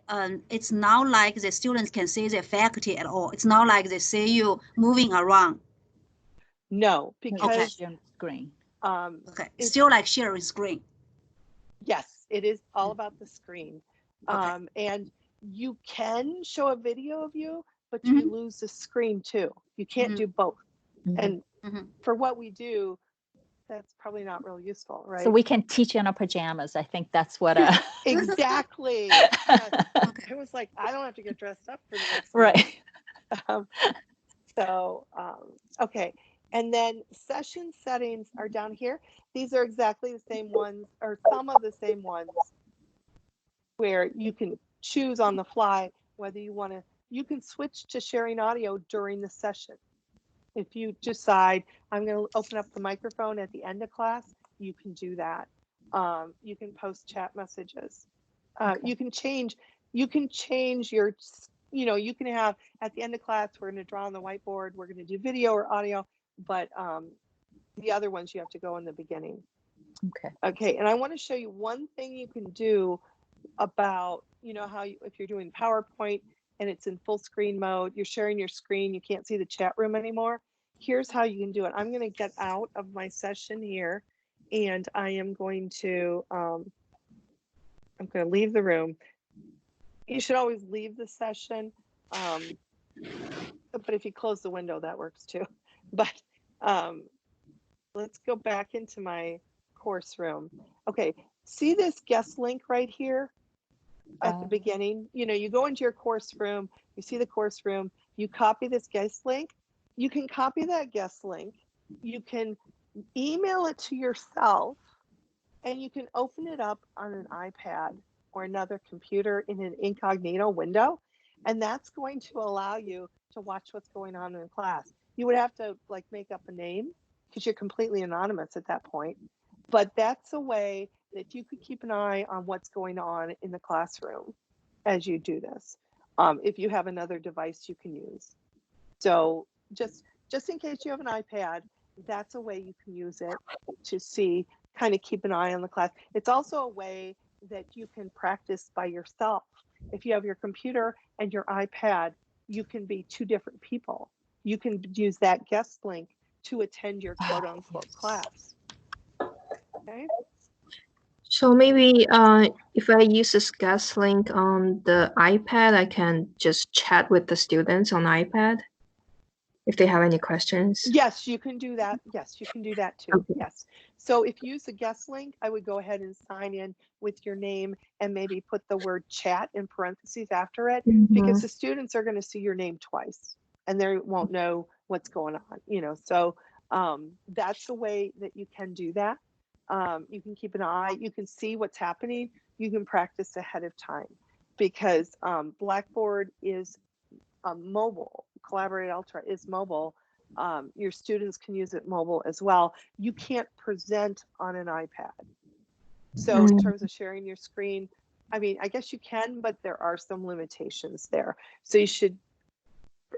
it's not like the students can see the faculty at all. It's not like they see you moving around. No, because screen. Still like sharing screen. Yes, it is all about the screen. And you can show a video of you, but you lose the screen too. You can't do both. And for what we do, that's probably not real useful, right? So we can teach in our pajamas. I think that's what exactly. Yes. It was like, I don't have to get dressed up for the next right. Okay. And then session settings are down here. These are exactly the same ones, or some of the same ones, where you can choose on the fly whether you want to. You can switch to sharing audio during the session. If you decide I'm going to open up the microphone at the end of class, you can do that. You can post chat messages. You can change your, you can have at the end of class, we're going to draw on the whiteboard, we're going to do video or audio, but the other ones you have to go in the beginning. Okay. And I want to show you one thing you can do about, how if you're doing PowerPoint and it's in full screen mode, you're sharing your screen, you can't see the chat room anymore. Here's how you can do it. I'm going to get out of my session here and I am going to, I'm going to leave the room. You should always leave the session. But if you close the window, that works too. But let's go back into my course room. Okay, see this guest link right here at the beginning? You go into your course room, you see the course room, you copy this guest link. You can copy that guest link. You can email it to yourself, and you can open it up on an iPad or another computer in an incognito window. And that's going to allow you to watch what's going on in class. You would have to like make up a name because you're completely anonymous at that point. But that's a way that you could keep an eye on what's going on in the classroom as you do this. If you have another device you can use. So just in case you have an iPad, that's a way you can use it to see, kind of keep an eye on the class. It's also a way that you can practice by yourself. If you have your computer and your iPad, you can be two different people. You can use that guest link to attend your quote unquote class. Okay. So maybe if I use this guest link on the iPad, I can just chat with the students on iPad if they have any questions. Yes, you can do that. Yes, you can do that too. Okay. Yes. So if you use the guest link, I would go ahead and sign in with your name and maybe put the word chat in parentheses after it, because the students are going to see your name twice and they won't know what's going on, you know. So that's the way that you can do that. You can keep an eye, you can see what's happening, you can practice ahead of time, because Blackboard is mobile. Collaborate Ultra is mobile. Your students can use it mobile as well. You can't present on an iPad. So in terms of sharing your screen, I mean, I guess you can, but there are some limitations there. So you should,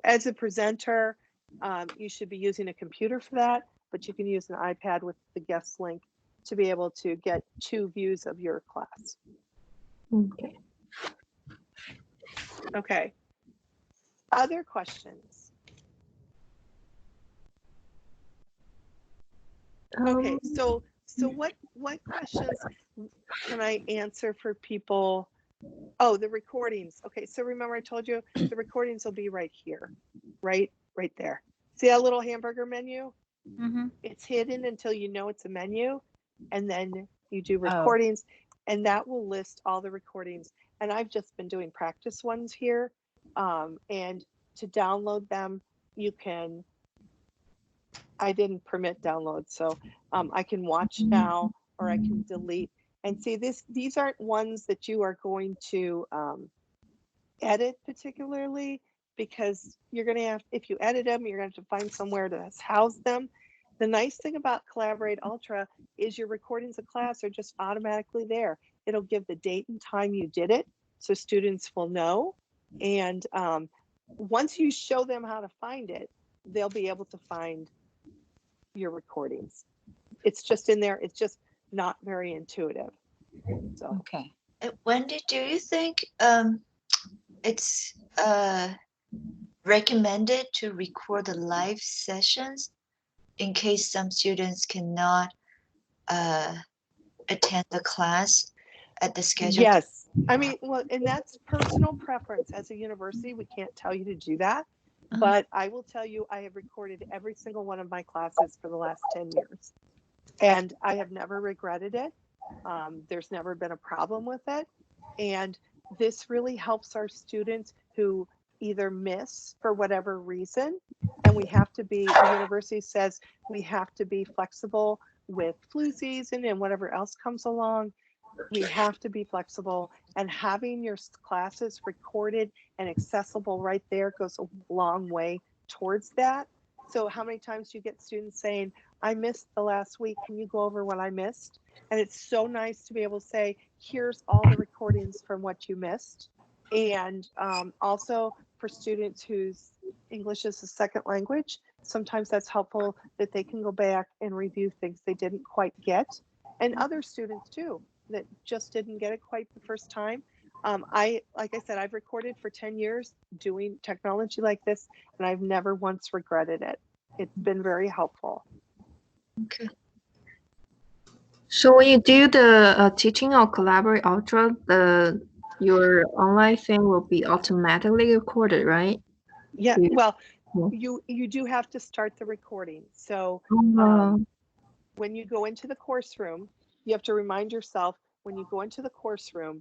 as a presenter, you should be using a computer for that, but you can use an iPad with the guest link to be able to get two views of your class. Okay. Okay. Other questions? Okay, so what questions can I answer for people? Oh, the recordings. Okay, so remember I told you the recordings will be right here, right there. See that little hamburger menu? Mm-hmm. It's hidden until you know it's a menu, and then you do recordings, and that will list all the recordings. And I've just been doing practice ones here, and to download them, you can. I didn't permit download, so I can watch now or I can delete. And see, these aren't ones that you are going to edit particularly, because you're going to have, if you edit them, you're going to have to find somewhere to house them. The nice thing about Collaborate Ultra is your recordings of class are just automatically there. It'll give the date and time you did it, so students will know. And once you show them how to find it, they'll be able to find your recordings. It's just in there. It's just not very intuitive. So Okay. Wendy, do you think it's recommended to record the live sessions in case some students cannot attend the class at the schedule? yes, I mean, well, and that's personal preference. As a university, we can't tell you to do that. But I will tell you, I have recorded every single one of my classes for the last 10 years. And I have never regretted it. There's never been a problem with it. And this really helps our students who either miss for whatever reason. And we have to be, the university says we have to be flexible with flu season and whatever else comes along. We have to be flexible, and having your classes recorded and accessible right there goes a long way towards that. So how many times do you get students saying, I missed the last week, can you go over what I missed? And it's so nice to be able to say, here's all the recordings from what you missed. And also for students whose English is a second language, sometimes that's helpful that they can go back and review things they didn't quite get. And other students too, that just didn't get it quite the first time. Like I said, I've recorded for 10 years doing technology like this, and I've never once regretted it. It's been very helpful. Okay. So when you do the teaching of Collaborate Ultra, your online thing will be automatically recorded, right? Yeah, well, you do have to start the recording. So when you go into the course room, you have to remind yourself, when you go into the course room,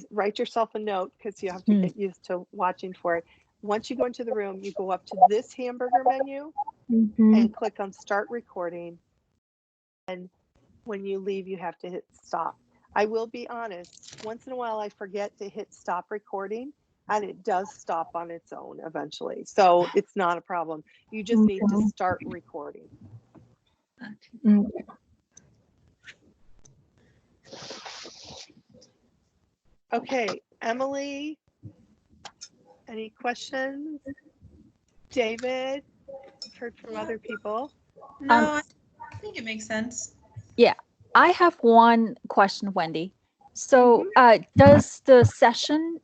write yourself a note, because you have to get used to watching for it. Once you go into the room, you go up to this hamburger menu and click on start recording. And when you leave, you have to hit stop. I will be honest, once in a while I forget to hit stop recording and it does stop on its own eventually. So it's not a problem. You just need to Okay. start recording. Mm. Okay, Emily, any questions? David, heard from other people. No, I think it makes sense. Yeah, I have one question, Wendy. So does the session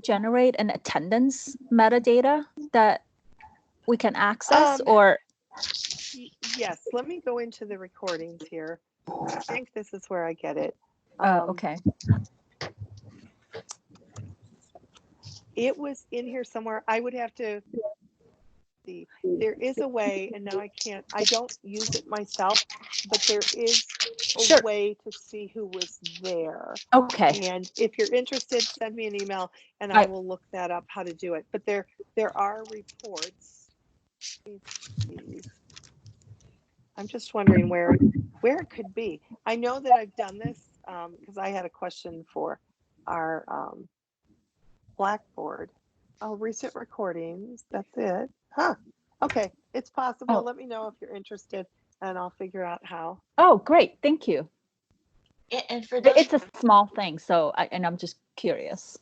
generate an attendance metadata that we can access or? Yes, let me go into the recordings here. I think this is where I get it. Okay. It was in here somewhere. I would have to see. There is a way, and now I don't use it myself, but there is a way to see who was there. Okay. And if you're interested, send me an email and I will look that up how to do it. But there are reports. I'm just wondering where it could be. I know that I've done this because I had a question for our Blackboard. Oh, recent recordings. That's it. Huh. Okay. It's possible. Let me know if you're interested and I'll figure out how. Oh, great. Thank you. And for those, it's a small thing. So I'm just curious.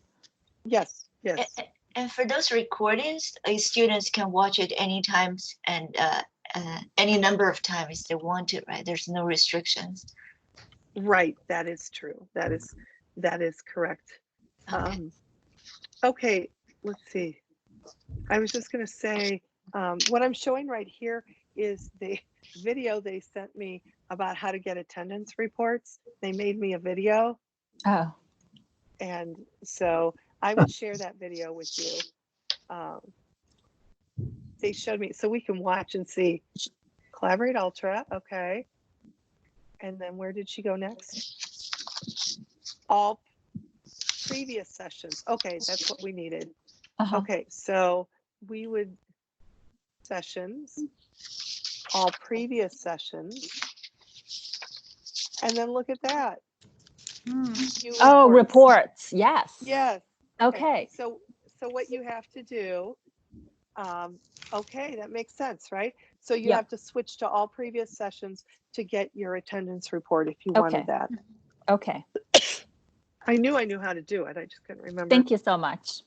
Yes. Yes. And for those recordings, students can watch it anytime and any number of times they want to, right? There's no restrictions. Right. That is true. That is correct. Okay. Okay, let's see. I was just going to say, what I'm showing right here is the video they sent me about how to get attendance reports. They made me a video. Oh. And so I would share that video with you. They showed me, so we can watch and see. Collaborate Ultra, okay. And then where did she go next? All previous sessions. Okay, that's what we needed. Okay, so we would sessions, all previous sessions, and then look at that. Oh, reports. Yes. Yes. Okay. So what you have to do, okay, that makes sense, right? So you have to switch to all previous sessions to get your attendance report if you wanted that. Okay. I knew how to do it. I just couldn't remember. Thank you so much.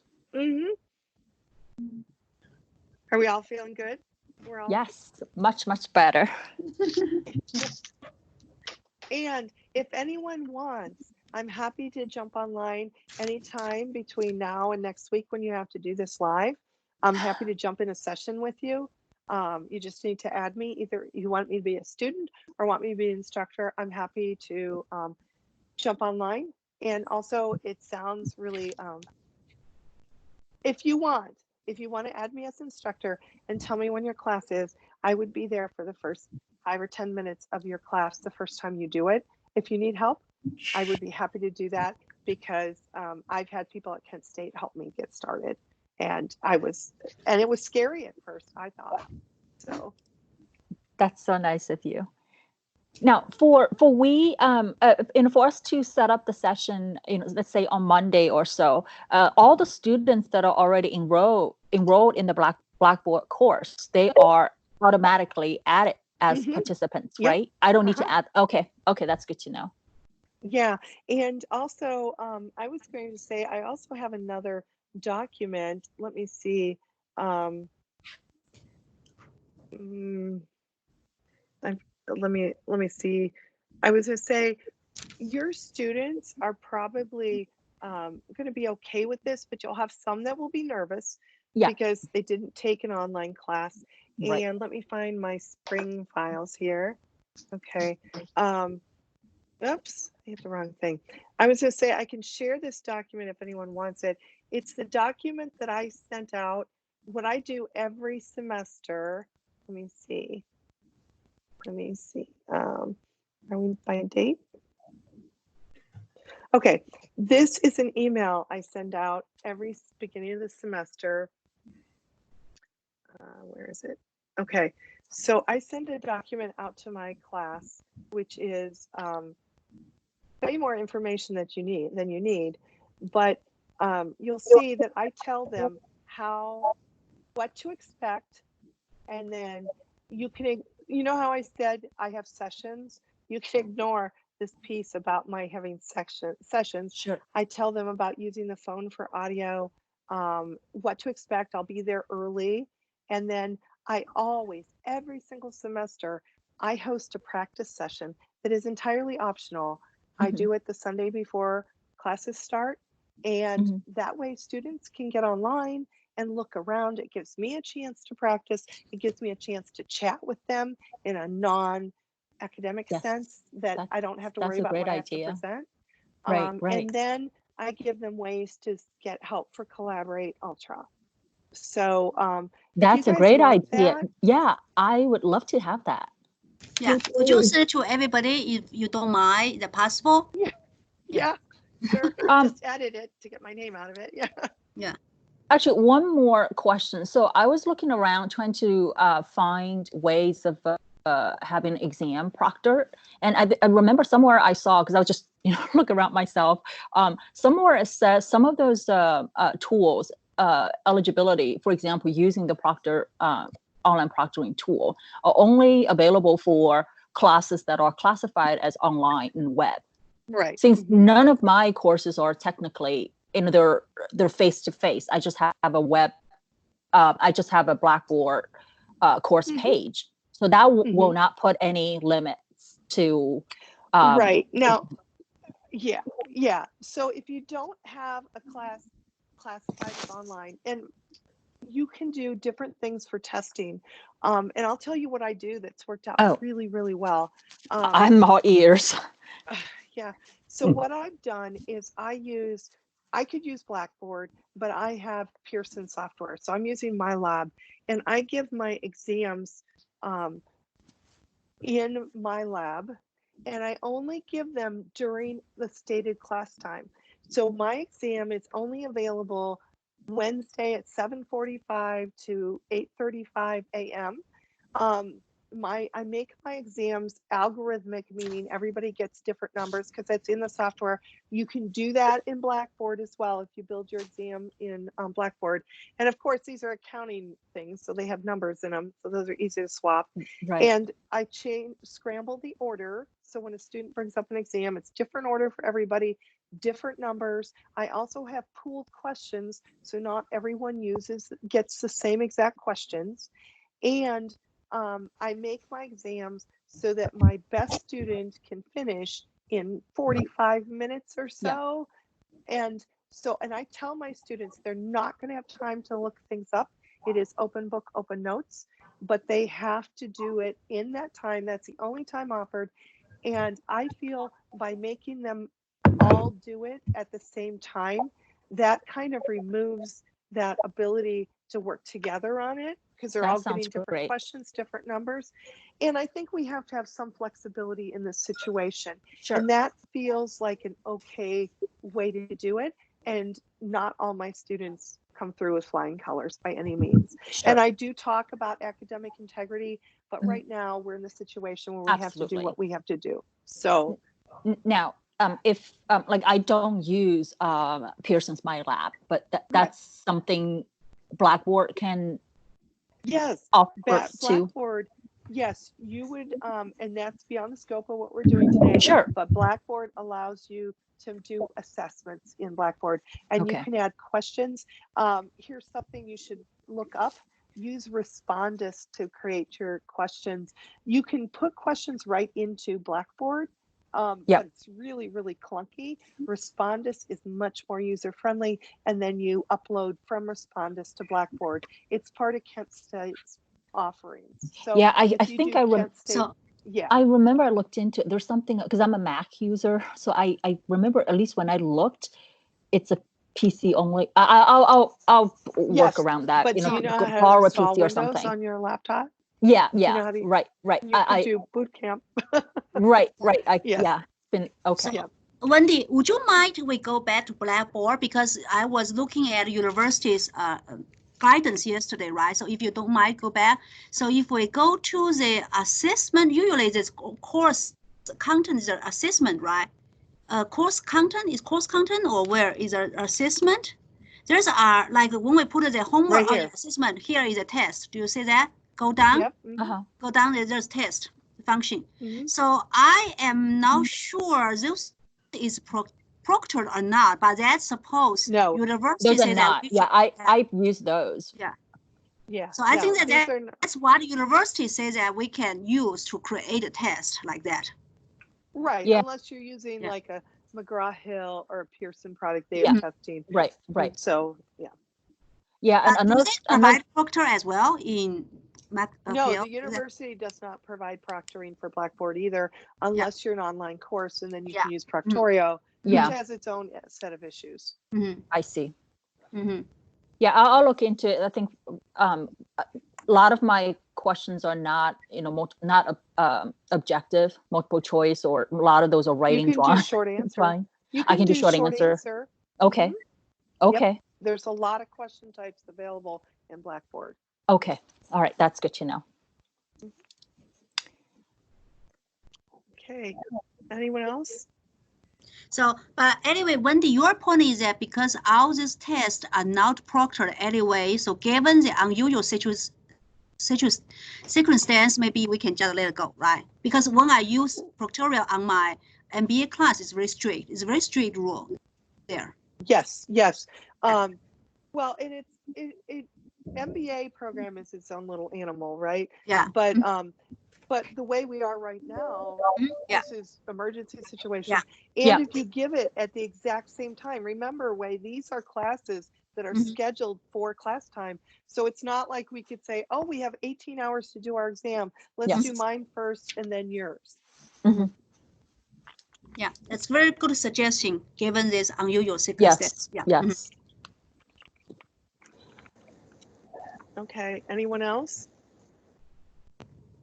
Are we all feeling good? We're all Yes, much better. And if anyone wants, I'm happy to jump online anytime between now and next week when you have to do this live. I'm happy to jump in a session with you. You just need to add me. Either you want me to be a student or want me to be an instructor. I'm happy to jump online. And also it sounds really, if you want to add me as instructor and tell me when your class is, I would be there for the first 5 or 10 minutes of your class the first time you do it. If you need help, I would be happy to do that because I've had people at Kent State help me get started. And it was scary at first, I thought. So that's so nice of you. Now, for us to set up the session, let's say on Monday or so, all the students that are already enrolled in the Blackboard course, they are automatically added as participants, right? I don't need to add. Okay, that's good to know. Yeah, and also I was going to say I also have another document. Let me see. Let me see. I was going to say your students are probably going to be okay with this, but you'll have some that will be nervous because they didn't take an online class. Right. And let me find my spring files here. Okay. Oops, I hit the wrong thing. I was going to say I can share this document if anyone wants it. It's the document that I sent out. What I do every semester. Let me see. Are we by a date? Okay, this is an email I send out every beginning of the semester. Where is it? Okay, so I send a document out to my class, which is way more information that you need, but you'll see that I tell them what to expect, and then you can, you know how I said I have sessions? You can ignore this piece about my having sessions. Sure. I tell them about using the phone for audio, what to expect. I'll be there early. And then I always, every single semester, I host a practice session that is entirely optional. I do it the Sunday before classes start. And that way students can get online and look around. It gives me a chance to practice. It gives me a chance to chat with them in a non-academic sense that I don't have to worry about what I have to present. Right. And then I give them ways to get help for Collaborate Ultra. So that's a great idea. Yeah, I would love to have that. Yeah, would you say to everybody, if you don't mind, the possible? Yeah, sure. Just edit it to get my name out of it. Yeah. Actually, one more question. So I was looking around trying to find ways of having exam proctored, and I remember somewhere I saw, because I was just look around myself. Somewhere it says some of those tools eligibility, for example, using the Proctor online proctoring tool, are only available for classes that are classified as online and web. Right. Since none of my courses are technically in their face-to-face, I just have a web, I just have a Blackboard course page. So that will not put any limits to. Right. Now, yeah. So if you don't have a class classified as online, and you can do different things for testing. And I'll tell you what I do that's worked out really, really well. I'm all ears. Yeah. So what I've done is I could use Blackboard, but I have Pearson software. So I'm using MyLab, and I give my exams in MyLab, and I only give them during the stated class time. So my exam is only available Wednesday at 7:45 to 8:35 a.m. I make my exams algorithmic, meaning everybody gets different numbers because it's in the software. You can do that in Blackboard as well if you build your exam in Blackboard. And of course, these are accounting things, so they have numbers in them, so those are easy to swap. Right. And I scramble the order, so when a student brings up an exam, it's different order for everybody, different numbers. I also have pooled questions, so not everyone gets the same exact questions. And I make my exams so that my best student can finish in 45 minutes or so. And I tell my students they're not going to have time to look things up. It is open book, open notes, but they have to do it in that time. That's the only time offered. And I feel by making them all do it at the same time, that kind of removes that ability to work together on it, because they're all getting different questions, different numbers. And I think we have to have some flexibility in this situation. Sure. And that feels like an okay way to do it. And not all my students come through with flying colors by any means. Sure. And I do talk about academic integrity, but right now we're in the situation where we have to do what we have to do. So now, if like I don't use Pearson's MyLab, but that's something Blackboard can offer to. Blackboard, yes, you would, and that's beyond the scope of what we're doing today. Sure. But Blackboard allows you to do assessments in Blackboard, and you can add questions. Here's something you should look up. Use Respondus to create your questions. You can put questions right into Blackboard. But it's really, really clunky. Respondus is much more user-friendly, and then you upload from Respondus to Blackboard. It's part of Kent State's offerings. So I think I remember I looked into, there's something, because I'm a Mac user, so I remember at least when I looked, it's a PC only. I'll work around that. But do you know how to borrow a install PC or Windows something on your laptop? Yeah, right. You can do boot camp. Right. It's been okay. So, Wendy, would you mind we go back to Blackboard, because I was looking at university's guidance yesterday, right? So if you don't mind, go back. So if we go to the assessment, usually this course content is an assessment, right? course content, is course content or where is an assessment? There's like when we put the homework Right on here. the assessment, here is a test. Do you see that? Go down. Yep. Go down, there's test function. Mhm. So I am not sure this is proctored or not, but that's suppose No. university Those are say that not. we Yeah, should have. I've used those. Yeah. So I no, think that these are not- that's what the university says that we can use to create a test like that. right. Yeah. Unless you're using Yeah. like a McGraw-Hill or a Pearson product data Yeah. testing. Right, right. So yeah. Yeah, and Do another, they provide proctor as well in No, Hill? the university does not provide proctoring for Blackboard either, unless you're an online course, and then you can use Proctorio, Yeah. which has its own set of issues. I see. Mm-hmm. Yeah, I'll look into it. I think a lot of my questions are not, not objective, multiple choice, or a lot of those are writing You can drawn. do short answer. Fine. You I can do short answer. Okay. Okay. There's a lot of question types available in Blackboard. Okay. All right. That's good to know. Okay. Anyone else? So, but anyway, Wendy, your point is that because all these tests are not proctored anyway, so given the unusual circumstance, maybe we can just let it go, right? Because when I use Proctorio on my MBA class, it's very strict. It's a very strict rule there. Yes. Yes. Well, and it MBA program is its own little animal, right? Yeah. But the way we are right now, this is emergency situation. Yeah. And if you give it at the exact same time, remember, Wei, these are classes that are scheduled for class time. So it's not like we could say, oh, we have 18 hours to do our exam. Let's do mine first and then yours. Yeah, that's very good suggestion given this unusual circumstance. Yes. Yeah. Yes. Okay. Anyone else?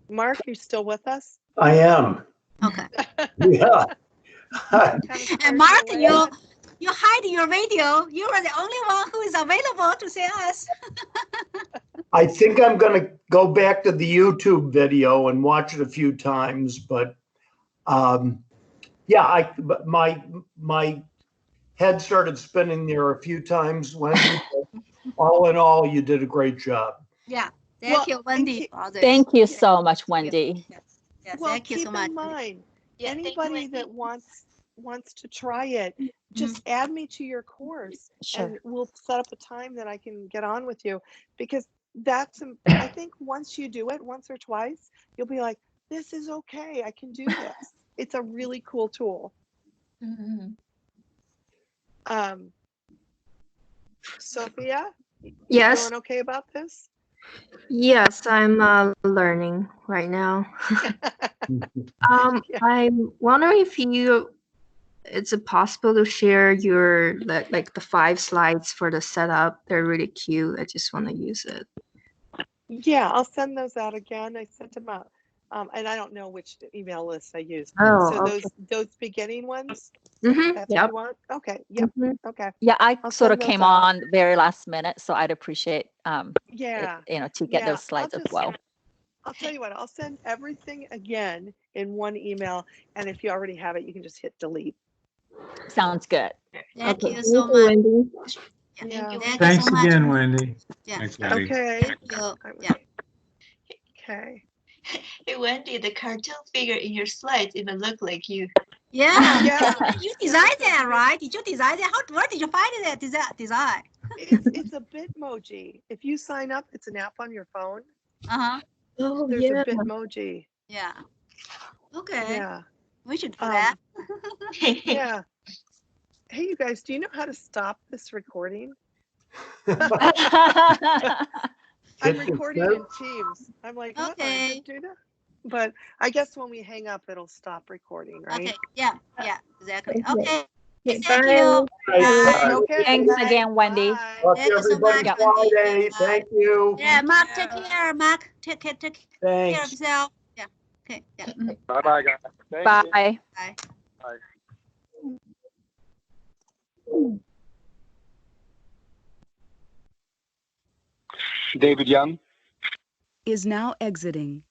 Mark, you still with us? I am. Okay. Yeah. And Mark, you hide your video. You are the only one who is available to see us. I think I'm going to go back to the YouTube video and watch it a few times, but but my head started spinning there a few times, Wendy. All in all, you did a great job. Yeah. Thank you, Wendy. Thank you so much, Wendy. Yes, Well, thank you so much. keep in mind, Yeah, thank you, anybody Wendy. that wants to try it, just add me to your course, Sure. and we'll set up a time that I can get on with you, because I think once you do it once or twice, you'll be like, this is okay, I can do this. It's a really cool tool. Sophia, Yes. feeling okay about this? Yes, I'm learning right now. I'm wondering if is it possible to share your like the 5 slides for the setup? They're really cute. I just want to use it. Yeah, I'll send those out again. I sent them out. And I don't know which email list I used. Oh, so okay. those beginning ones, Mm-hmm. that's Yep. what you want? Okay, yep, okay. Yeah, I I'll sort of send those came out. on very last minute, so I'd appreciate Yeah. to get those I'll slides as just- well. I'll tell you what, I'll send everything again in one email, and if you already have it, you can just hit delete. Sounds good. Thank Okay. you so Thank you, much. Wendy. Thank Yeah. you. Thank you Thanks so much. again, Wendy. Yeah. Thanks, Wendy. Okay. Thank you. Yeah. Okay. Hey, Wendy, the cartoon figure in your slides even look like you. Yeah. Yeah. You designed that, right? Did you design that? Where did you find that design? It's a Bitmoji. If you sign up, it's an app on your phone. Uh-huh. Oh, There's yeah. a Bitmoji. Yeah. Okay. Yeah. We should do that. Yeah. Hey, you guys, do you know how to stop this recording? I'm Hit the recording send. in Teams. I'm like, oh, I Okay. could do that. But I guess when we hang up, it'll stop recording, right? Okay. Yeah. Yeah. Exactly. Okay. Okay. Okay, Thank bye. you. Bye. Okay. Thanks Bye. again, Wendy. Bye. Talk Thank to you so everybody much, Friday. Wendy. Bye. Thank you. Yeah, Mark, you. take care. Mark, take care of Thanks. yourself. Yeah. Okay. Yeah. Bye-bye, guys. Thank you. Bye. Bye. David Young. Is now exiting.